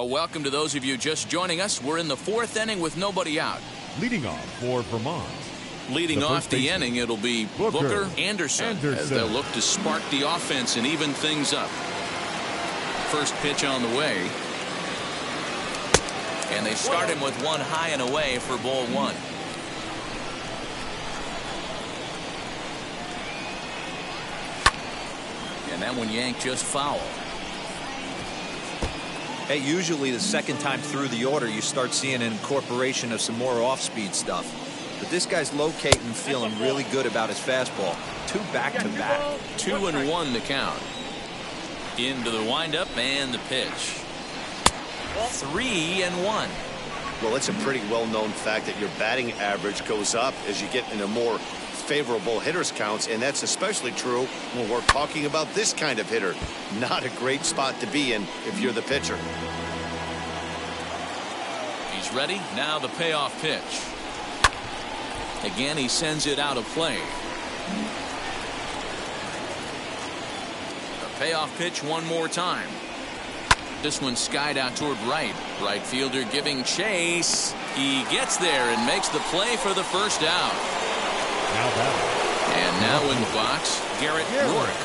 Welcome to those of you just joining us. We're in the fourth inning with nobody out. Leading off for Vermont. Leading off the inning, it'll be Booker Anderson as they'll look to spark the offense and even things up. First pitch on the way. And they start him with one high and away for ball one. And that one yanked just foul. Hey, usually the second time through the order you start seeing an incorporation of some more off-speed stuff. But this guy's locating and feeling really good about his fastball. Two back-to-back. 2-1 to count. Into the windup and the pitch. 3-1. Well, it's a pretty well-known fact that your batting average goes up as you get into more favorable hitters counts, and that's especially true when we're talking about this kind of hitter. Not a great spot to be in if you're the pitcher. He's ready. Now the payoff pitch. Again, he sends it out of play. The payoff pitch one more time. This one skied out toward right. Right fielder giving chase. He gets there and makes the play for the first out. And now in the box, Garrett Rourke.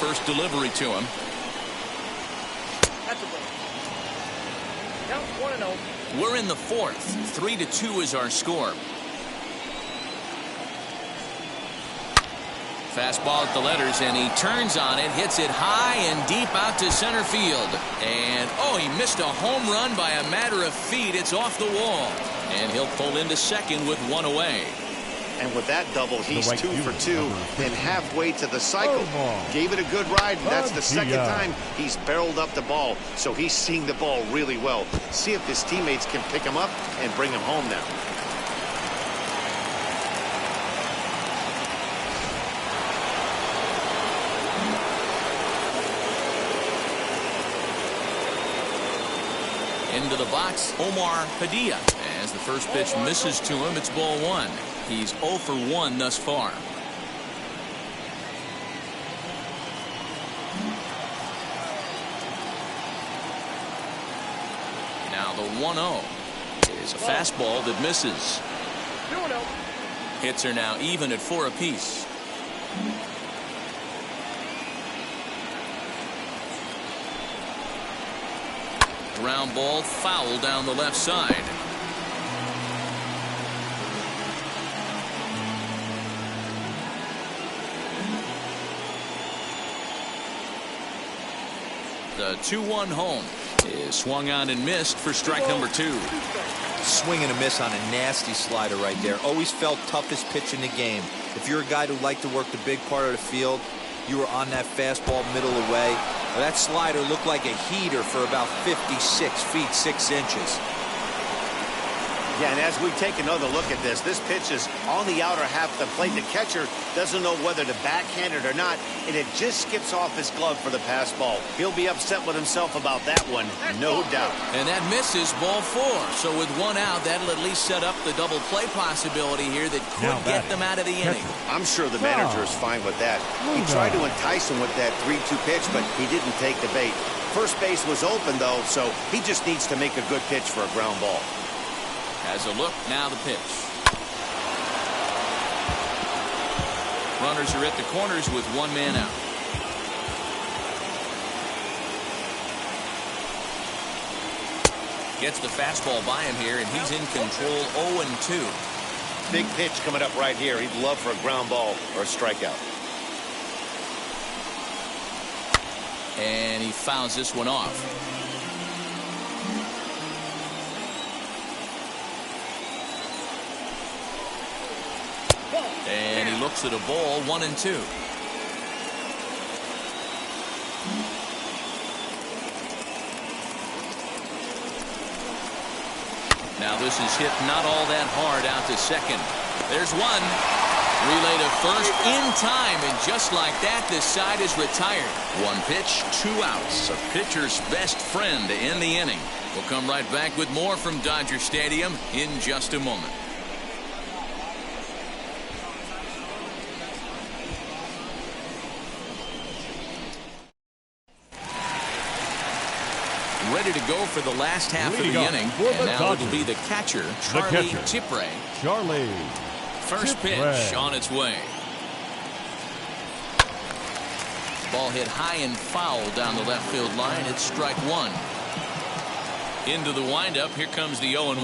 First delivery to him. That's a ball. Count 1-0. We're in the fourth. 3-2 is our score. Fastball at the letters, and he turns on it, hits it high and deep out to center field. And, oh, he missed a home run by a matter of feet. It's off the wall. And he'll pull into second with one away. And with that double, he's 2 for 2 and halfway to the cycle. Gave it a good ride, and that's the second time he's barreled up the ball. So he's seeing the ball really well. See if his teammates can pick him up and bring him home now. Into the box, Omar Padilla. As the first pitch misses to him, it's ball one. He's 0 for 1 thus far. Now the 1-0 is a fastball that misses. 2-0. Hits are now even at 4 apiece. Ground ball foul down the left side. The 2-1 home is swung on and missed for strike number 2. Swing and a miss on a nasty slider right there. Always felt toughest pitch in the game. If you're a guy who liked to work the big part of the field, you were on that fastball middle away. That slider looked like a heater for about 56 feet 6 inches. Yeah, and as we take another look at this pitch is on the outer half of the plate. The catcher doesn't know whether to backhand it or not, and it just skips off his glove for the pass ball. He'll be upset with himself about that one, no doubt. And that misses ball 4. So with one out, that'll at least set up the double play possibility here that could get them out of the inning. I'm sure the manager is fine with that. He tried to entice him with that 3-2 pitch, but he didn't take the bait. First base was open, though, so he just needs to make a good pitch for a ground ball. Has a look, now the pitch. Runners are at the corners with one man out. Gets the fastball by him here, and he's in control 0-2. Big pitch coming up right here. He'd love for a ground ball or a strikeout. And he fouls this one off. And he looks at a ball, 1-2. Now this is hit not all that hard out to second. There's one. Relay to first in time, and just like that, this side is retired. One pitch, 2 outs. A pitcher's best friend to end the inning. We'll come right back with more from Dodger Stadium in just a moment. Ready to go for the last half of the inning, and now it'll be the catcher, Charlie Tipre. First pitch on its way. Ball hit high and foul down the left field line. It's strike 1. Into the windup. Here comes the 0-1.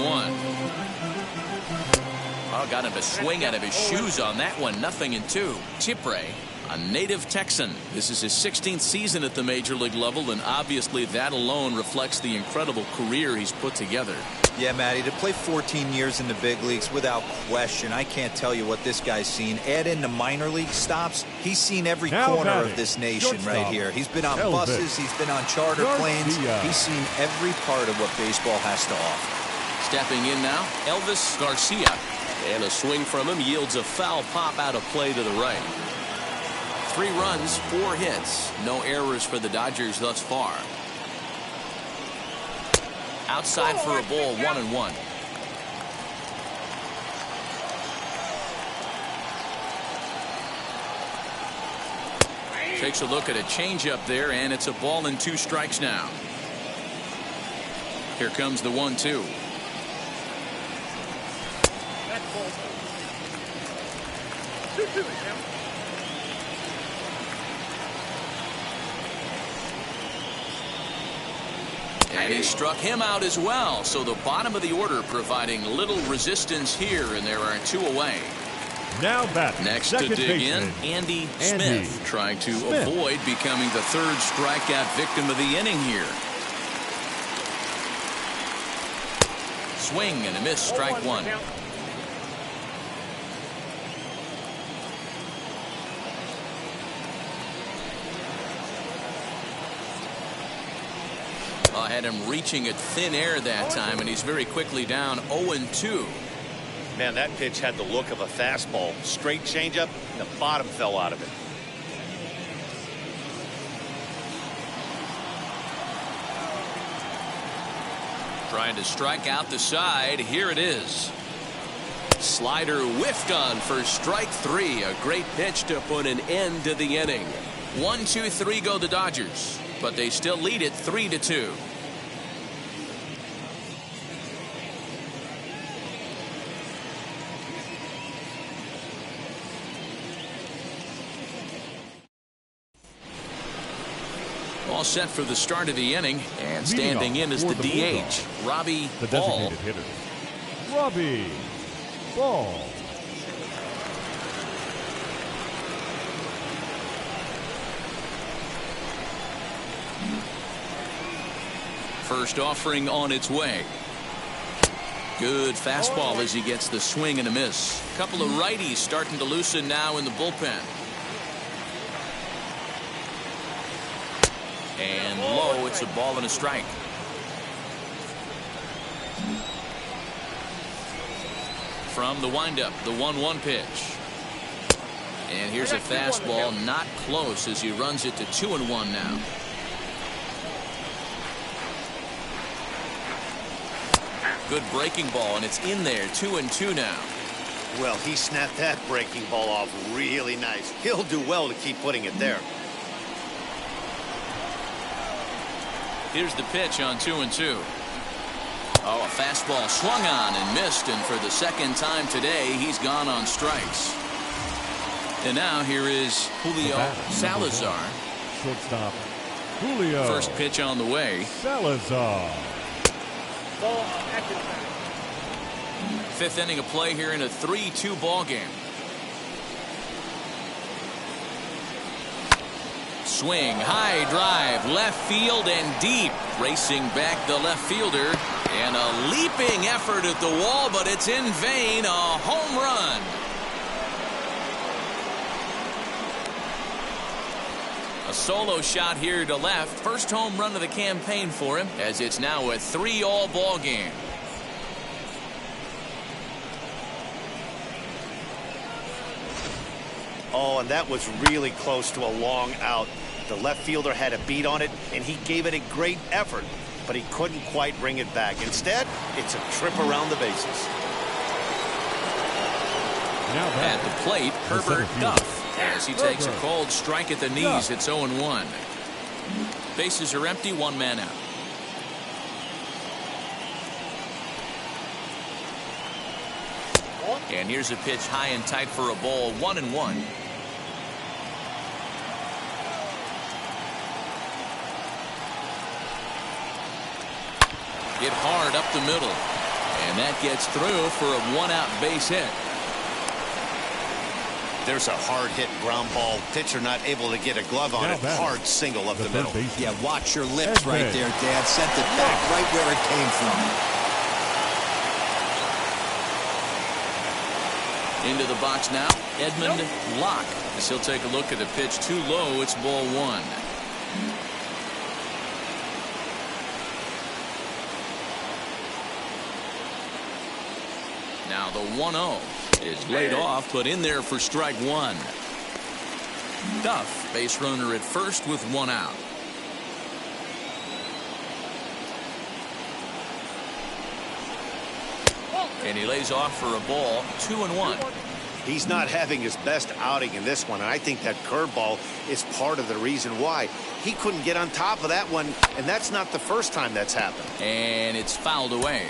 Oh, got him to swing out of his shoes on that one. 0-2. Tipre, a native Texan. This is his 16th season at the major league level, and obviously that alone reflects the incredible career he's put together. Yeah, Matty, to play 14 years in the big leagues, without question, I can't tell you what this guy's seen. Add in the minor league stops, he's seen every corner of this nation right here. He's been on buses, he's been on charter planes, he's seen every part of what baseball has to offer. Stepping in now, Elvis Garcia. And a swing from him yields a foul pop out of play to the right. 3 runs, 4 hits. No errors for the Dodgers thus far. Outside for a ball, 1-1. Takes a look at a changeup there, and it's a ball and 2 strikes now. Here comes the 1-2. And he struck him out as well. So the bottom of the order providing little resistance here, and there are 2 away. Now back. Next to dig in, Andy Smith, trying to avoid becoming the 3rd strikeout victim of the inning here. Swing and a miss, strike 1. Had him reaching at thin air that time, and he's very quickly down 0-2. Man, that pitch had the look of a fastball. Straight changeup, and the bottom fell out of it. Trying to strike out the side. Here it is. Slider whiffed on for strike 3. A great pitch to put an end to the inning. 1-2-3 go the Dodgers, but they still lead it 3-2. All set for the start of the inning, and standing in is the DH, Robbie Ball. The designated hitter, Robbie Ball. First offering on its way. Good fastball as he gets the swing and a miss. A couple of righties starting to loosen now in the bullpen. And low, it's a ball and a strike. From the windup, the 1-1 pitch. And here's a fastball, not close as he runs it to 2-1 now. Good breaking ball, and it's in there, 2-2 now. Well, he snapped that breaking ball off really nice. He'll do well to keep putting it there. Here's the pitch on 2-2. Oh, a fastball swung on and missed, and for the second time today, he's gone on strikes. And now here is Julio Salazar. Shortstop, Julio. First pitch on the way. Salazar. Fifth inning of play here in a 3-2 ball game. Swing, high drive, left field and deep. Racing back the left fielder. And a leaping effort at the wall, but it's in vain. A home run. A solo shot here to left. First home run of the campaign for him, as it's now a 3-all ball game. Oh, and that was really close to a long out. The left fielder had a beat on it, and he gave it a great effort, but he couldn't quite bring it back. Instead, it's a trip around the bases. Now at the plate, Herbert Duff, as he takes a cold strike at the knees. It's 0-1. Bases are empty, one man out. And here's a pitch high and tight for a ball, 1-1. Hit hard up the middle, and that gets through for a 1-out base hit. There's a hard hit ground ball. Pitcher not able to get a glove on it. Hard single up the middle. Yeah, watch your lips right there, Dad. Sent it back right where it came from. Into the box now, Edmund Locke. As he'll take a look at the pitch too low. It's ball 1. Now the 1-0 is laid off, but in there for strike 1. Duff, base runner at first with 1 out. And he lays off for a ball, 2-1. He's not having his best outing in this one, and I think that curveball is part of the reason why. He couldn't get on top of that one, and that's not the first time that's happened. And it's fouled away.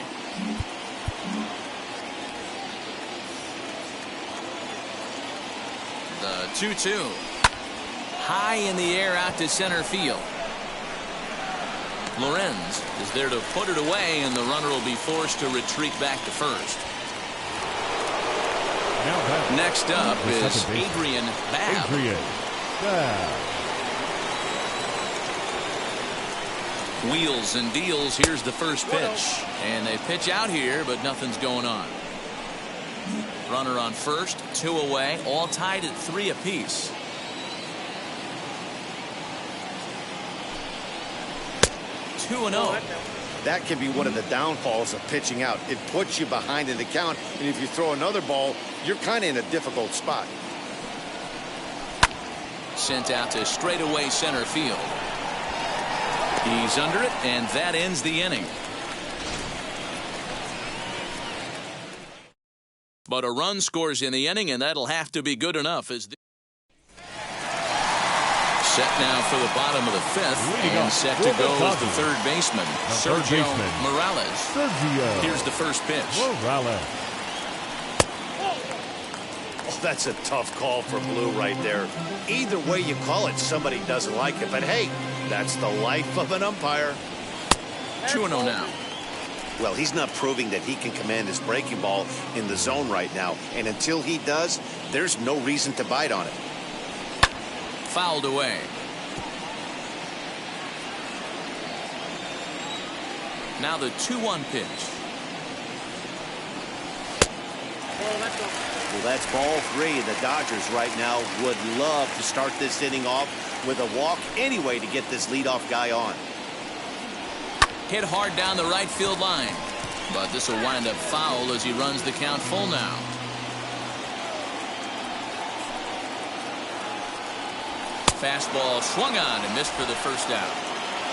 The 2-2. High in the air out to center field. Lorenz is there to put it away, and the runner will be forced to retreat back to first. Next up is Adrian Babb. Wheels and deals. Here's the first pitch, and they pitch out here, but nothing's going on. Runner on first, 2 away, all tied at 3 apiece. That can be one of the downfalls of pitching out. It puts you behind in the count, and if you throw another ball, you're kind of in a difficult spot. Sent out to straightaway center field. He's under it, and that ends the inning. But a run scores in the inning, and that'll have to be good enough. As set now for the bottom of the 5th, and set to go as the third baseman, Sergio Morales. Here's the first pitch. Oh, that's a tough call for Blue right there. Either way you call it, somebody doesn't like it. But hey, that's the life of an umpire. 2-0 now. Well, he's not proving that he can command his breaking ball in the zone right now. And until he does, there's no reason to bite on it. Fouled away. Now the 2-1 pitch. Well, that's ball 3. The Dodgers right now would love to start this inning off with a walk anyway to get this leadoff guy on. Hit hard down the right field line. But this will wind up foul as he runs the count full now. Fastball swung on and missed for the first out.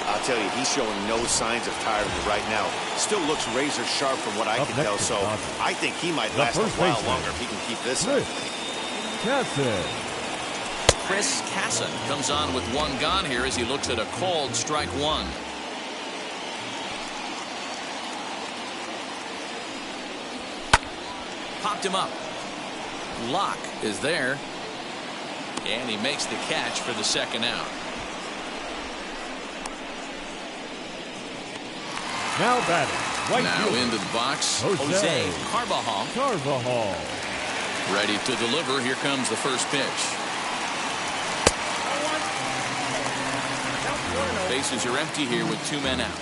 I'll tell you, he's showing no signs of tiredness right now. Still looks razor sharp from what I can tell, so I think he might last a while longer if he can keep this up. Chris Casson comes on with one gone here as he looks at a called strike one. Popped him up. Locke is there. And he makes the catch for the second out. Now batting. Right now fielder. into the box. Jose Carvajal. Ready to deliver. Here comes the first pitch. Bases are empty here with 2 men out.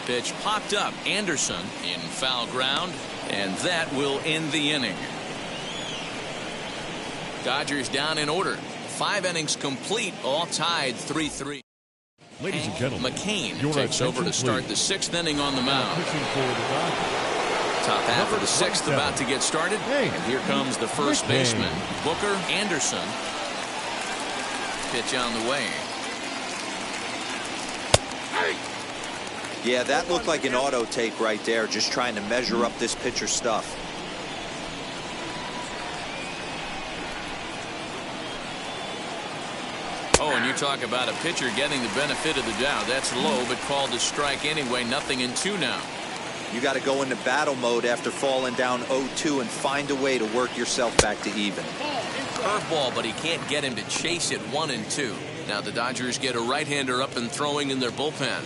Pitch popped up. Anderson in foul ground. And that will end the inning. Dodgers down in order. 5 innings complete, all tied 3-3. Ladies and gentlemen, McCain takes over to start the 6th inning on the mound. Top half of the 6th about to get started. And here comes the first baseman, Booker Anderson. Pitch on the way. Yeah, that looked like an auto take right there, just trying to measure up this pitcher's stuff. Oh, and you talk about a pitcher getting the benefit of the doubt. That's low, but called a strike anyway. Nothing in 2 now. You got to go into battle mode after falling down 0-2 and find a way to work yourself back to even. Curveball, but he can't get him to chase it 1-2. Now the Dodgers get a right-hander up and throwing in their bullpen.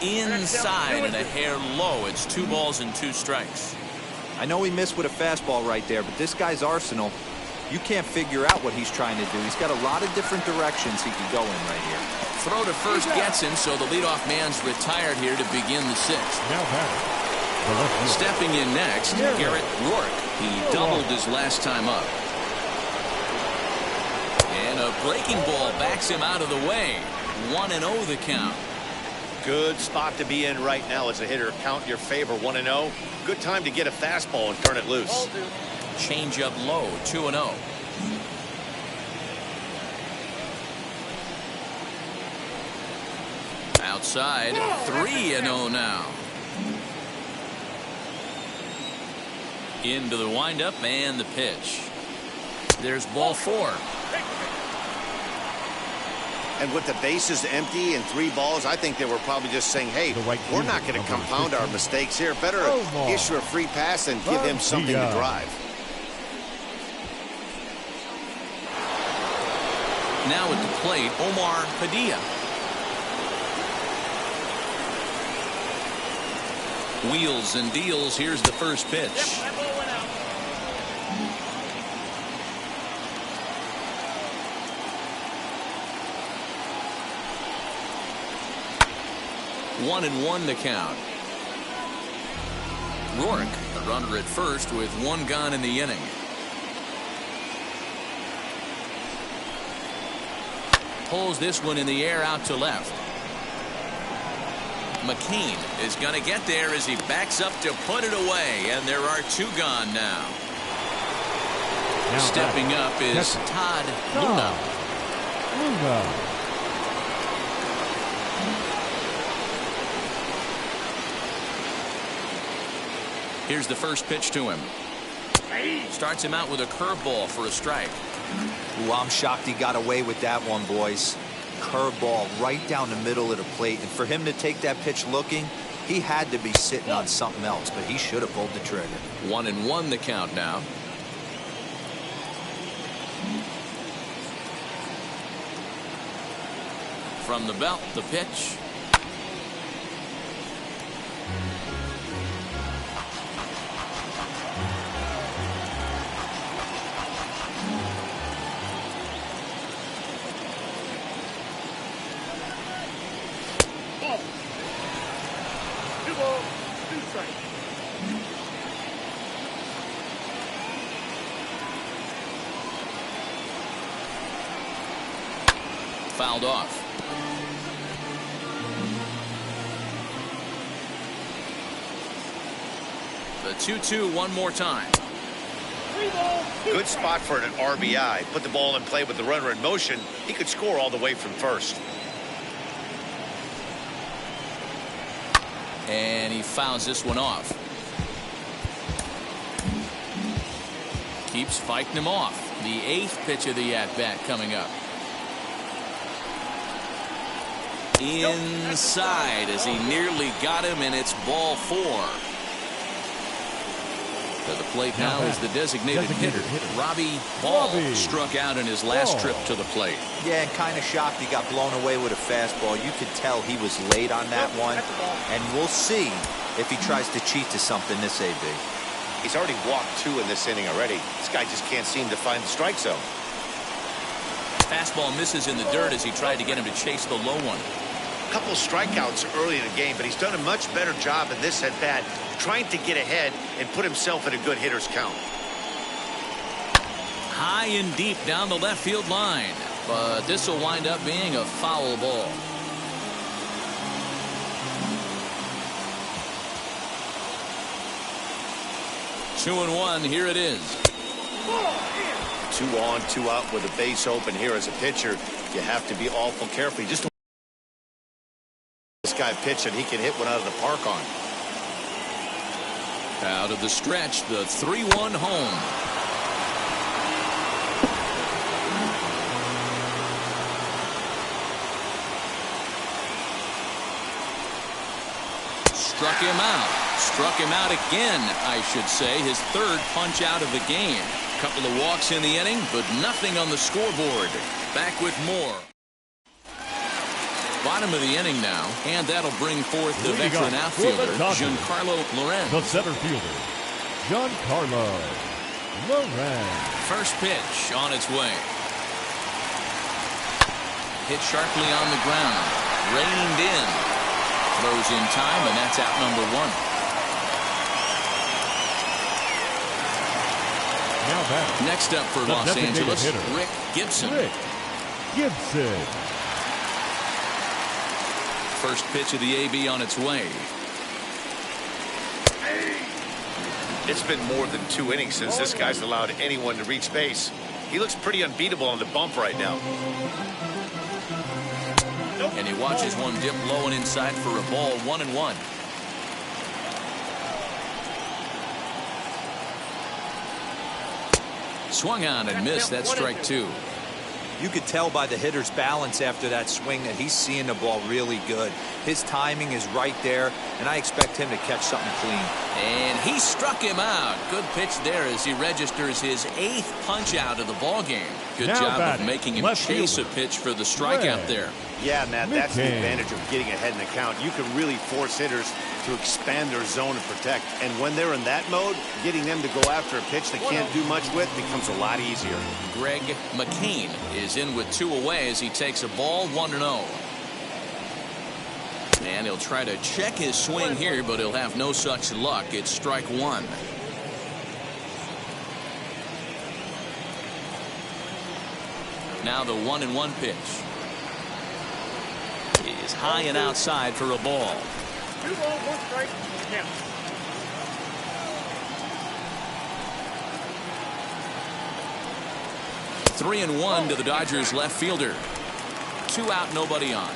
Inside and a hair low. It's 2 balls and 2 strikes. I know he missed with a fastball right there, but this guy's arsenal, you can't figure out what he's trying to do. He's got a lot of different directions he can go in right here. Throw to first gets him, so the leadoff man's retired here to begin the 6th. Stepping in next, Garrett Rourke. He doubled his last time up. And a breaking ball backs him out of the way. 1-0 the count. Good spot to be in right now as a hitter. Count your favor. 1-0. Good time to get a fastball and turn it loose. Change up low. 2-0. Outside. 3-0 now. Into the windup and the pitch. There's ball 4. And with the bases empty and 3 balls, I think they were probably just saying, hey, we're not going to compound our mistakes here. Better issue a free pass and give him something to drive. Now at the plate, Omar Padilla. Wheels and deals. Here's the first pitch. One and one to count. Rourke, the runner at first with 1 gone in the inning. Pulls this one in the air out to left. McCain is going to get there as he backs up to put it away, and there are 2 gone now. Stepping up is Todd Luna. Here's the first pitch to him. Starts him out with a curveball for a strike. Ooh, I'm shocked he got away with that one, boys. Curveball right down the middle of the plate. And for him to take that pitch looking, he had to be sitting on something else, but he should have pulled the trigger. 1-1 the count now. From the belt, the pitch. fouled off. The 2-2 one more time. Good spot for an RBI. Put the ball in play with the runner in motion. He could score all the way from first. And he fouls this one off. Keeps fighting him off. The 8th pitch of the at-bat coming up. Inside as he nearly got him, and it's ball 4. To the plate now is the designated hitter. Robbie Ball struck out in his last trip to the plate. Yeah, and kind of shocked he got blown away with a fastball. You could tell he was late on that one. And we'll see if he tries to cheat to something this AB. He's already walked 2 in this inning already. This guy just can't seem to find the strike zone. Fastball misses in the dirt as he tried to get him to chase the low one. A couple strikeouts early in the game, but he's done a much better job in this at bat, trying to get ahead and put himself in a good hitter's count. High and deep down the left field line, but this will wind up being a foul ball. Two and one, here it is. 2 on, 2 out with a base open here as a pitcher. You have to be awful careful. Just this guy pitch and he can hit one out of the park on. Out of the stretch, the 3-1 home. Struck him out. Struck him out again, I should say. His 3rd punch out of the game. Couple of walks in the inning, but nothing on the scoreboard. Back with more. Bottom of the inning now, and that'll bring forth the veteran outfielder, Giancarlo Lorenz. The center fielder, Giancarlo Lorenz. First pitch on its way. Hit sharply on the ground. Reined in. Throws in time, and that's out number 1. Now back. Next up for Los Angeles, Rick Gibson. Rick Gibson. First pitch of the AB on its way. It's been more than 2 innings since this guy's allowed anyone to reach base. He looks pretty unbeatable on the bump right now. And he watches one dip low and inside for a ball. 1-1. Swung on and missed. That's strike 2. You could tell by the hitter's balance after that swing that he's seeing the ball really good. His timing is right there, and I expect him to catch something clean. And he struck him out. Good pitch there as he registers his 8th punch out of the ball game. Good job of making him chase a pitch for the strikeout there. Yeah, Matt, that's the advantage of getting ahead in the count. You can really force hitters to expand their zone and protect. And when they're in that mode, getting them to go after a pitch they can't do much with becomes a lot easier. Greg McCain is in with 2 away as he takes a ball. 1-0. And he'll try to check his swing here, but he'll have no such luck. It's strike 1. Now the 1-1 pitch is high and outside for a ball. 2 balls, 1 strike. Yeah. Three and 1 to the Dodgers left fielder. 2 out, nobody on.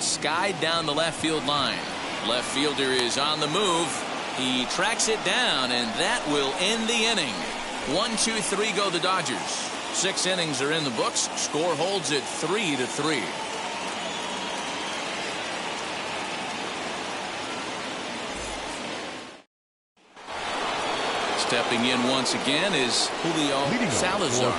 Skied down the left field line. Left fielder is on the move. He tracks it down, and that will end the inning. 1-2-3 go the Dodgers. 6 innings are in the books. Score holds at 3-3. Stepping in once again is Julio Salazar.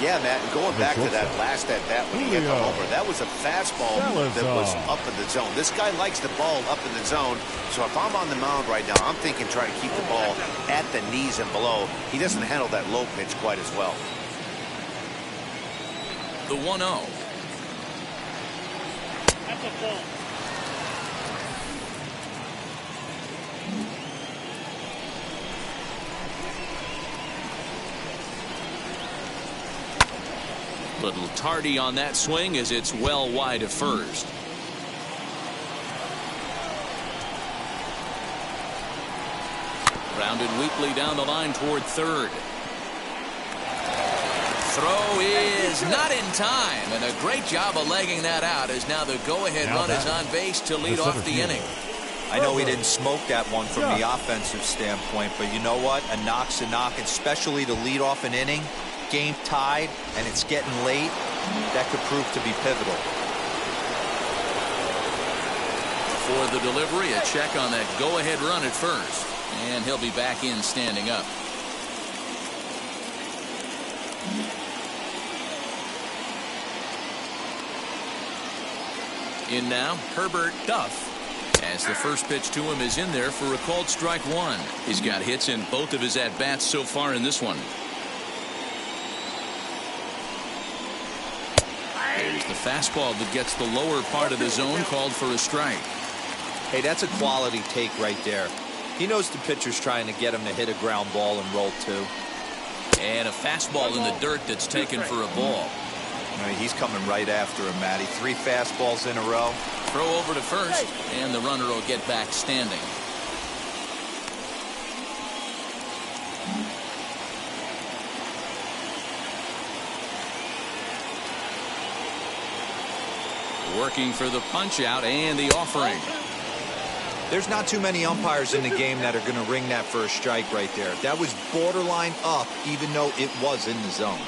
Yeah, Matt, and going back to that last at-bat when he hit the homer, that was a fastball that was up in the zone. This guy likes the ball up in the zone, so if I'm on the mound right now, I'm thinking try to keep the ball at the knees and below. He doesn't handle that low pitch quite as well. The 1-0. That's a ball. – Little tardy on that swing as it's well wide of first. Grounded weakly down the line toward third. Throw is not in time, and a great job of legging that out as now the go-ahead run is on base to lead off the inning. I know he didn't smoke that one from the offensive standpoint, but you know what? A knock's a knock, especially to lead off an inning. Game tied, and it's getting late. That could prove to be pivotal. For the delivery, a check on that go-ahead run at first, and he'll be back in standing up. In now, Herbert Duff, as the first pitch to him is in there for a called strike one. He's got hits in both of his at-bats so far in this one. There's the fastball that gets the lower part of the zone, called for a strike. Hey, that's a quality take right there. He knows the pitcher's trying to get him to hit a ground ball and roll two. And a fastball in the dirt that's taken for a ball. I mean, he's coming right after him, Matty. 3 fastballs in a row. Throw over to first, and the runner will get back standing. Working for the punch out and the offering. There's not too many umpires in the game that are going to ring that for a strike right there. That was borderline up, even though it was in the zone.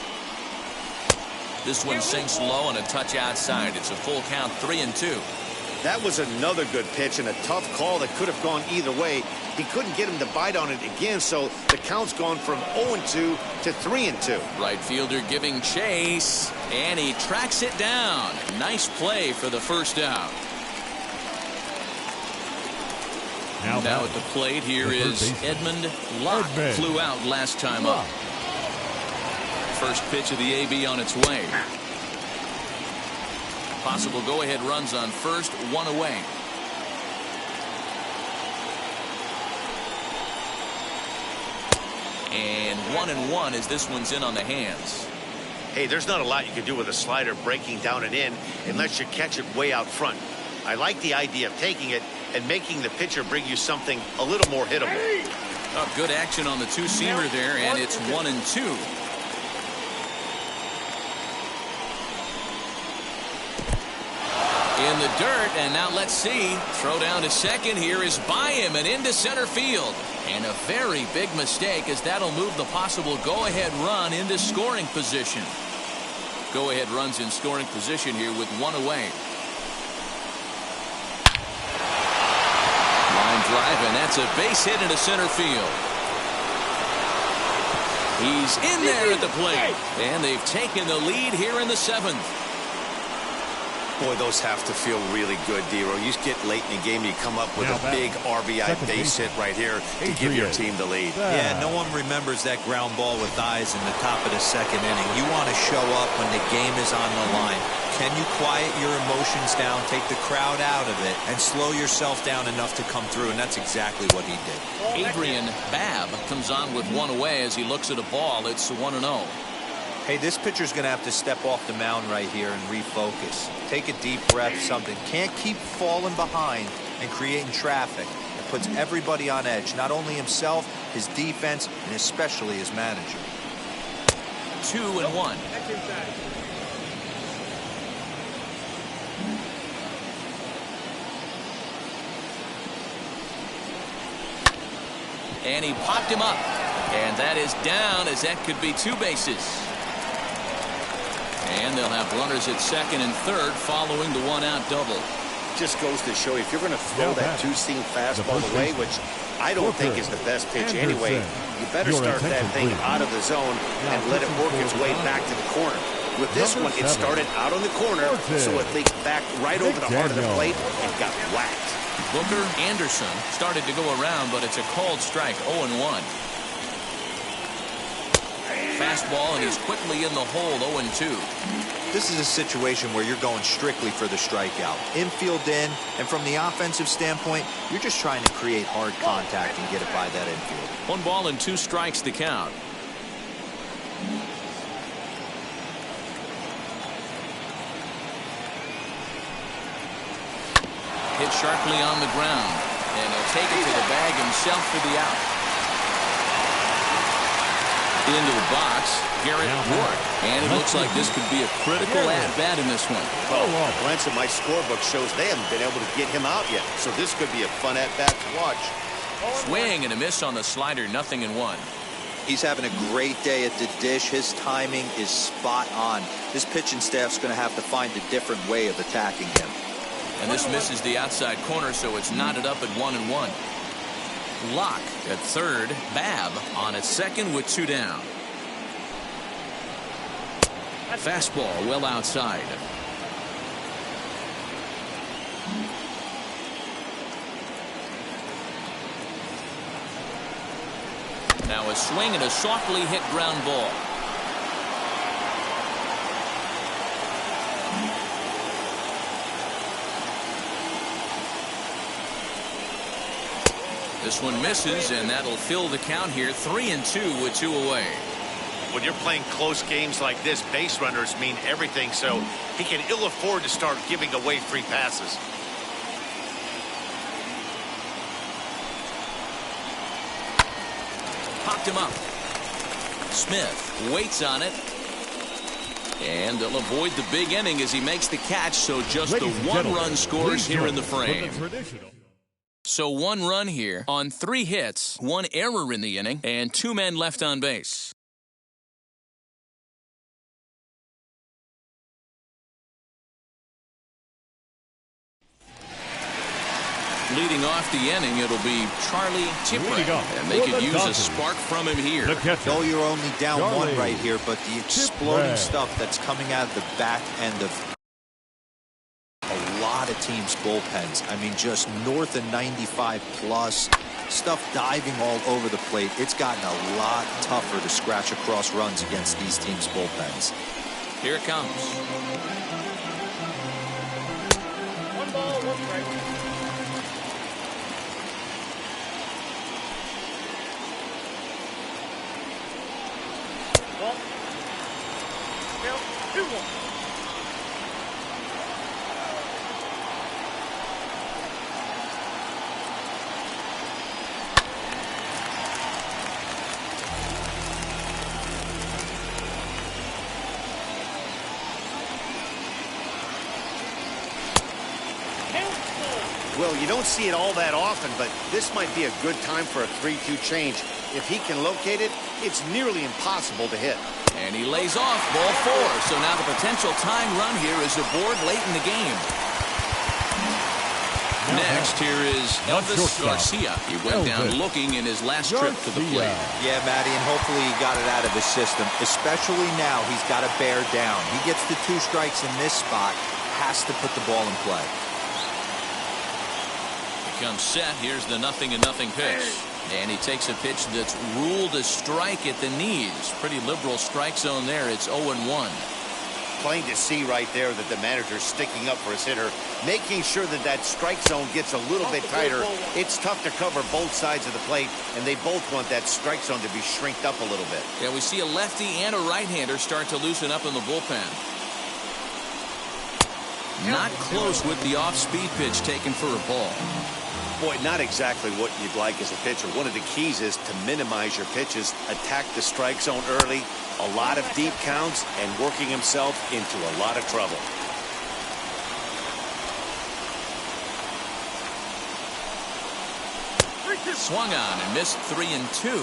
This one sinks low and a touch outside. It's a full count, 3-2. That was another good pitch and a tough call that could have gone either way. He couldn't get him to bite on it again, so the count's gone from 0-2 to 3-2. Right fielder giving chase, and he tracks it down. Nice play for the first out. Now at the plate here is Edmund Locke. Flew out last time up. First pitch of the AB on its way. Possible go-ahead runs on first, 1 away. And 1-1 as this one's in on the hands. Hey, there's not a lot you can do with a slider breaking down and in unless you catch it way out front. I like the idea of taking it and making the pitcher bring you something a little more hittable. Oh, good action on the two-seamer there, and it's 1-2. In the dirt, and now let's see. Throw down to second here is by him and into center field. And a very big mistake, as that'll move the possible go-ahead run into scoring position. Go-ahead runs in scoring position here with 1 away. Line drive, and that's a base hit into center field. He's in there at the plate, and they've taken the lead here in the 7th. Boy, those have to feel really good, D-Row. You get late in the game, you come up with a big RBI base hit right here to give your team the lead. Yeah, no one remembers that ground ball with eyes in the top of the 2nd inning. You want to show up when the game is on the line. Can you quiet your emotions down, take the crowd out of it, and slow yourself down enough to come through? And that's exactly what he did. Adrian Babb comes on with 1 away as he looks at a ball. It's 1-0. Hey, this pitcher's going to have to step off the mound right here and refocus. Take a deep breath, something. Can't keep falling behind and creating traffic. It puts everybody on edge, not only himself, his defense, and especially his manager. 2-1. And he popped him up. And that is down, as that could be 2 bases. And they'll have runners at second and third following the 1-out double. Just goes to show you, if you're going to throw that two-seam fastball away, which I don't think is the best pitch anyway, you better start that thing out of the zone and let it work its way back to the corner. With this one, it started out on the corner, so it leaked back right over the heart of the plate and got whacked. Booker Anderson started to go around, but it's a called strike, 0-1. Fastball, and he's quickly in the hole, 0-2. This is a situation where you're going strictly for the strikeout. Infield in, and from the offensive standpoint, you're just trying to create hard contact and get it by that infield. 1 ball and 2 strikes to count. hit sharply on the ground. And he'll take it to the bag himself for the out. Into the box, Garrett Ward. And it looks like this could be a critical at-bat in this one. Oh, Glance at my scorebook shows they haven't been able to get him out yet. So this could be a fun at-bat to watch. Swing and a miss on the slider, 0-1. He's having a great day at the dish. His timing is spot on. This pitching staff's going to have to find a different way of attacking him. And this misses the outside corner, so it's knotted up at 1-1. Locke at third. Babb on at second with 2 down. Fastball well outside. Now a swing and a softly hit ground ball. This one misses, and that'll fill the count here. 3-2 with 2 away. When you're playing close games like this, base runners mean everything, so he can ill afford to start giving away free passes. Popped him up. Smith waits on it. And they'll avoid the big inning as he makes the catch, so just the 1 run scores here in the frame. So 1 run here on 3 hits, 1 error in the inning, and 2 men left on base. Leading off the inning, it'll be Charlie Tipper, and they could use a spark from him here. No, you're only down 1 right here, but the exploding stuff that's coming out of the back end of a lot of teams' bullpens. I mean, just north of 95 plus, stuff diving all over the plate. It's gotten a lot tougher to scratch across runs against these teams' bullpens. Here it comes. 1 ball, 1 strike. Ball. Count 2-1. Well, you don't see it all that often, but this might be a good time for a 3-2 change. If he can locate it, it's nearly impossible to hit. And he lays off ball 4. So now the potential tying run here is aboard late in the game. Next, here is Elvis Garcia. He went down looking in his last trip to the plate. Yeah, Matty, and hopefully he got it out of his system. Especially now, he's got to bear down. He gets the 2 strikes in this spot, has to put the ball in play. Comes set. Here's the 0-0 pitch. And he takes a pitch that's ruled a strike at the knees. Pretty liberal strike zone there. It's 0-1. Plain to see right there that the manager's sticking up for his hitter, making sure that that strike zone gets a little bit tighter. It's tough to cover both sides of the plate, and they both want that strike zone to be shrinked up a little bit. Yeah, we see a lefty and a right-hander start to loosen up in the bullpen. Not close with the off-speed pitch taken for a ball. Boy, not exactly what you'd like as a pitcher. One of the keys is to minimize your pitches, attack the strike zone early, a lot of deep counts, and working himself into a lot of trouble. Swung on and missed 3-2.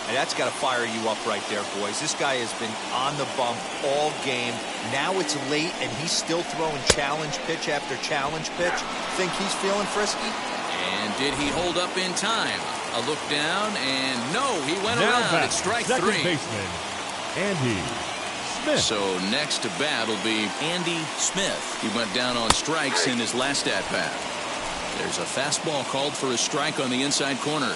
And that's got to fire you up right there, boys. This guy has been on the bump all game. Now it's late, and he's still throwing challenge pitch after challenge pitch. Think he's feeling frisky? And did he hold up in time? A look down, and no, he went around at strike 3. Baseman, Andy Smith. So next to bat will be Andy Smith. He went down on strikes in his last at-bat. There's a fastball called for a strike on the inside corner.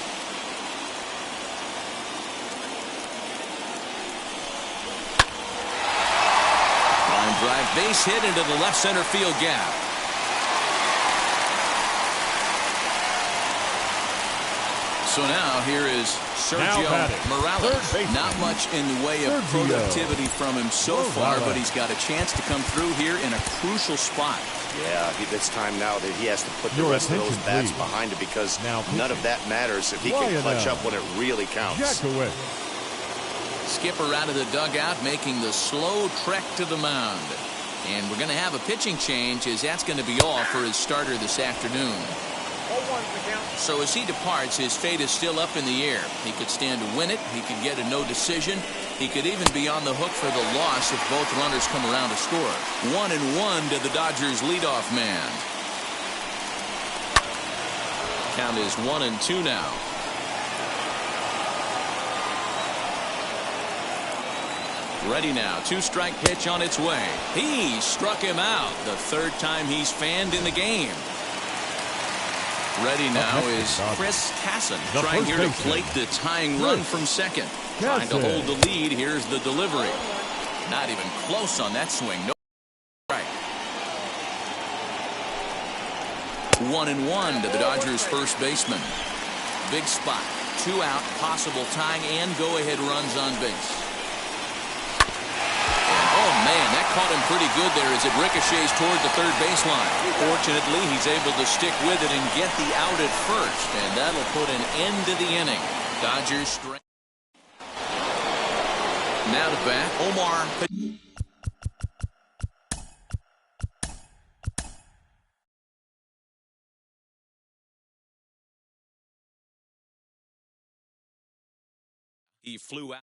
Line drive base hit into the left center field gap. So now here is Sergio Morales. Not much in the way of productivity from him so far, but he's got a chance to come through here in a crucial spot. Yeah, it's time now that he has to put the rest of those bats behind him, because none of that matters if he can clutch up when it really counts. Skipper out of the dugout, making the slow trek to the mound. And we're going to have a pitching change, as that's going to be all for his starter this afternoon. So as he departs, his fate is still up in the air. He could stand to win it. He could get a no decision. He could even be on the hook for the loss if both runners come around to score. 1-1 to the Dodgers leadoff man. Count is 1-2 now. Ready now. 2-strike pitch on its way. He struck him out. The third time he's fanned in the game. Ready now is Chris Casson, trying here to plate the tying run from second. Trying to hold the lead. Here's the delivery. Not even close on that swing. No strike. 1-1 to the Dodgers first baseman. Big spot. 2 out, possible tying and go-ahead runs on base. Oh, man, that caught him pretty good there as it ricochets toward the third baseline. Fortunately, he's able to stick with it and get the out at first, and that'll put an end to the inning. Dodgers strength. Now to bat, Omar. He flew out.